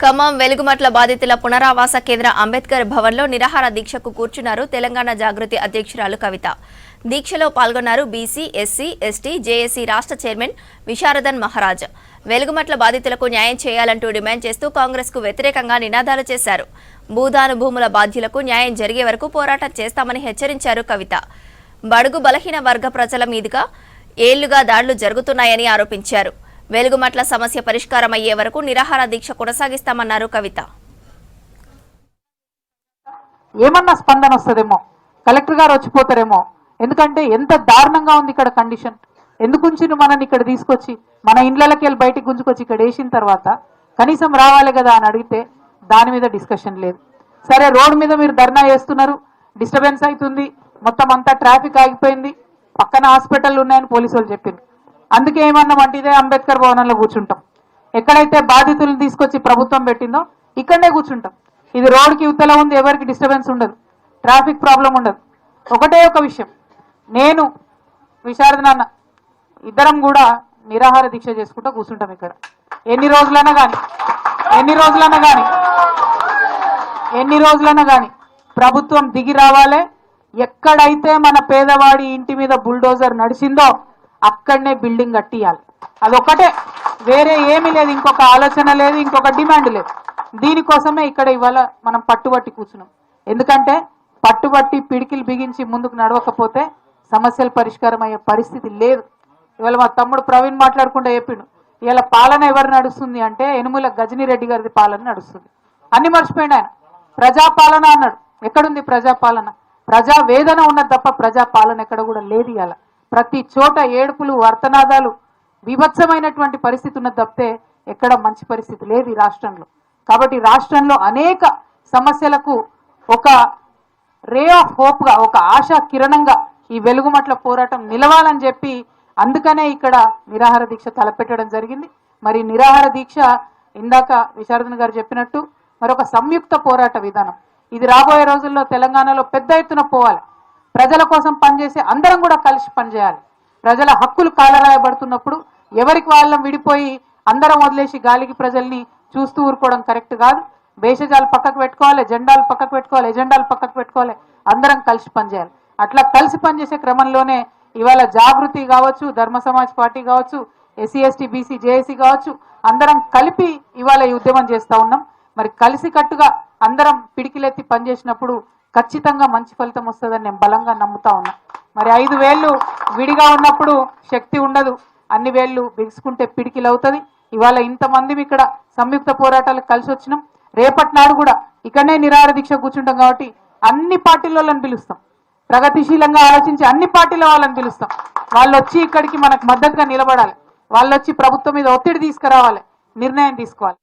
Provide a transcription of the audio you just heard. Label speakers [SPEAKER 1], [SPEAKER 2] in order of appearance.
[SPEAKER 1] ఖమ్మం వెలుగుమట్ల బాధితుల పునరావాస కేంద్ర అంబేద్కర్ భవన్లో నిరాహార దీక్షకు కూర్చున్నారు తెలంగాణ జాగృతి అధ్యక్షురాలు కవిత. దీక్షలో పాల్గొన్నారు బీసీ, ఎస్సీ, ఎస్టీ, జేఏసీ రాష్ట్ర చైర్మన్ విశారదన్ మహారాజ్. వెలుగుమట్ల బాధితులకు న్యాయం చేయాలంటూ డిమాండ్ చేస్తూ కాంగ్రెస్కు వ్యతిరేకంగా నినాదాలు చేశారు. భూదాను భూముల బాధ్యులకు న్యాయం జరిగే వరకు పోరాటం చేస్తామని హెచ్చరించారు కవిత. బడుగు బలహీన వర్గ ప్రజల మీదుగా ఏళ్లుగా దాడులు జరుగుతున్నాయని ఆరోపించారు. వెలుగుమట్ల సమస్య పరిష్కారం అయ్యే వరకు నిరాహార దీక్ష కొనసాగిస్తామన్నారు కవిత.
[SPEAKER 2] ఏమన్నా స్పందన వస్తుందేమో, కలెక్టర్ గారు వచ్చిపోతారేమో, ఎందుకంటే ఎంత దారుణంగా ఉంది ఇక్కడ కండిషన్. ఎందుకుంచి మనని ఇక్కడ తీసుకొచ్చి మన ఇండ్లకి వెళ్ళి బయటికి గుంజుకొచ్చి ఇక్కడ వేసిన తర్వాత కనీసం రావాలి కదా అని అడిగితే దాని మీద డిస్కషన్ లేదు. సరే, రోడ్డు మీద మీరు ధర్నా చేస్తున్నారు, డిస్టర్బెన్స్ అవుతుంది, మొత్తం అంతా ట్రాఫిక్ ఆగిపోయింది, పక్కన హాస్పిటల్ ఉన్నాయని పోలీసు వాళ్ళు చెప్పింది. అందుకే ఏమన్నామంటే ఇదే అంబేద్కర్ భవనంలో కూర్చుంటాం. ఎక్కడైతే బాధితులను తీసుకొచ్చి ప్రభుత్వం పెట్టిందో ఇక్కడనే కూర్చుంటాం. ఇది రోడ్డుకి ఇవతల ఉంది, ఎవరికి డిస్టర్బెన్స్ ఉండదు, ట్రాఫిక్ ప్రాబ్లం ఉండదు. ఒకటే ఒక విషయం, నేను విశారదనాన్న ఇద్దరం కూడా నిరాహార దీక్ష చేసుకుంటూ కూర్చుంటాం ఇక్కడ. ఎన్ని రోజులైనా కానీ ప్రభుత్వం దిగి రావాలి. ఎక్కడైతే మన పేదవాడి ఇంటి మీద బుల్డోజర్ నడిచిందో అక్కడనే బిల్డింగ్ కట్టియాలి. అదొక్కటే, వేరే ఏమీ లేదు, ఇంకొక ఆలోచన లేదు, ఇంకొక డిమాండ్ లేదు. దీనికోసమే ఇక్కడ ఇవాళ మనం పట్టుబట్టి కూర్చున్నాం. ఎందుకంటే పట్టుబట్టి పిడికిలు బిగించి ముందుకు నడవకపోతే సమస్యలు పరిష్కారం అయ్యే పరిస్థితి లేదు. ఇవాళ మా తమ్ముడు ప్రవీణ్ మాట్లాడుకుంటూ చెప్పిండు, ఇవాళ పాలన ఎవరు నడుస్తుంది అంటే యనుమల గజనీ రెడ్డి గారి పాలన నడుస్తుంది. అన్ని మర్చిపోయింది ఆయన. ప్రజాపాలన అన్నాడు, ఎక్కడుంది ప్రజాపాలన? ప్రజా వేదన ఉన్నది తప్ప ప్రజాపాలన ఎక్కడ కూడా లేదు. ఇవాళ ప్రతి చోట ఏడుపులు, వర్తనాదాలు, విభత్సమైనటువంటి పరిస్థితి ఉన్నది తప్పితే ఎక్కడ మంచి పరిస్థితి లేదు ఈ రాష్ట్రంలో. కాబట్టి రాష్ట్రంలో అనేక సమస్యలకు ఒక రే ఆఫ్ హోప్ గా, ఒక ఆశా కిరణంగా ఈ వెలుగుమట్ల పోరాటం నిలవాలని చెప్పి అందుకనే ఇక్కడ నిరాహార దీక్ష తలపెట్టడం జరిగింది. మరి నిరాహార దీక్ష ఇందాక విశారదన్ గారు చెప్పినట్టు మరొక సంయుక్త పోరాట విధానం. ఇది రాబోయే రోజుల్లో తెలంగాణలో పెద్ద ఎత్తున పోవాలి. ప్రజల కోసం పనిచేసి అందరం కూడా కలిసి పనిచేయాలి. ప్రజల హక్కులు కాలరాయబడుతున్నప్పుడు ఎవరికి వాళ్ళం విడిపోయి అందరం వదిలేసి గాలికి ప్రజల్ని చూస్తూ ఊరుకోవడం కరెక్ట్ కాదు. భేషజాలు పక్కకు పెట్టుకోవాలి, జెండాలు పక్కకు పెట్టుకోవాలి, ఎజెండాలు పక్కకు పెట్టుకోవాలి, అందరం కలిసి పనిచేయాలి. అట్లా కలిసి పనిచేసే క్రమంలోనే ఇవాళ జాగృతి కావచ్చు, ధర్మ సమాజ్ పార్టీ కావచ్చు, ఎస్సీ, ఎస్టీ, బీసీ, జేఏసీ కావచ్చు, అందరం కలిపి ఇవాళ ఈ ఉద్యమం చేస్తూ ఉన్నాం. మరి కలిసి కట్టుగా అందరం పిడికిలెత్తి పనిచేసినప్పుడు ఖచ్చితంగా మంచి ఫలితం వస్తుందని నేను బలంగా నమ్ముతా ఉన్నా. మరి 5 వేళ్ళు విడిగా ఉన్నప్పుడు శక్తి ఉండదు, అన్ని వేళ్ళు బిగుసుకుంటే పిడికిలు అవుతుంది. ఇవాళ ఇంతమంది ఇక్కడ సంయుక్త పోరాటాలకు కలిసి వచ్చినాం. రేపటి నాడు కూడా ఇక్కడనే నిరాహార దీక్ష కూర్చుంటాం. కాబట్టి అన్ని పార్టీల వాళ్ళని పిలుస్తాం, ప్రగతిశీలంగా ఆలోచించి అన్ని పార్టీల వాళ్ళని పిలుస్తాం. వాళ్ళు వచ్చి ఇక్కడికి మనకు మద్దతుగా నిలబడాలి, వాళ్ళు వచ్చి ప్రభుత్వం మీద ఒత్తిడి తీసుకురావాలి, నిర్ణయం తీసుకోవాలి.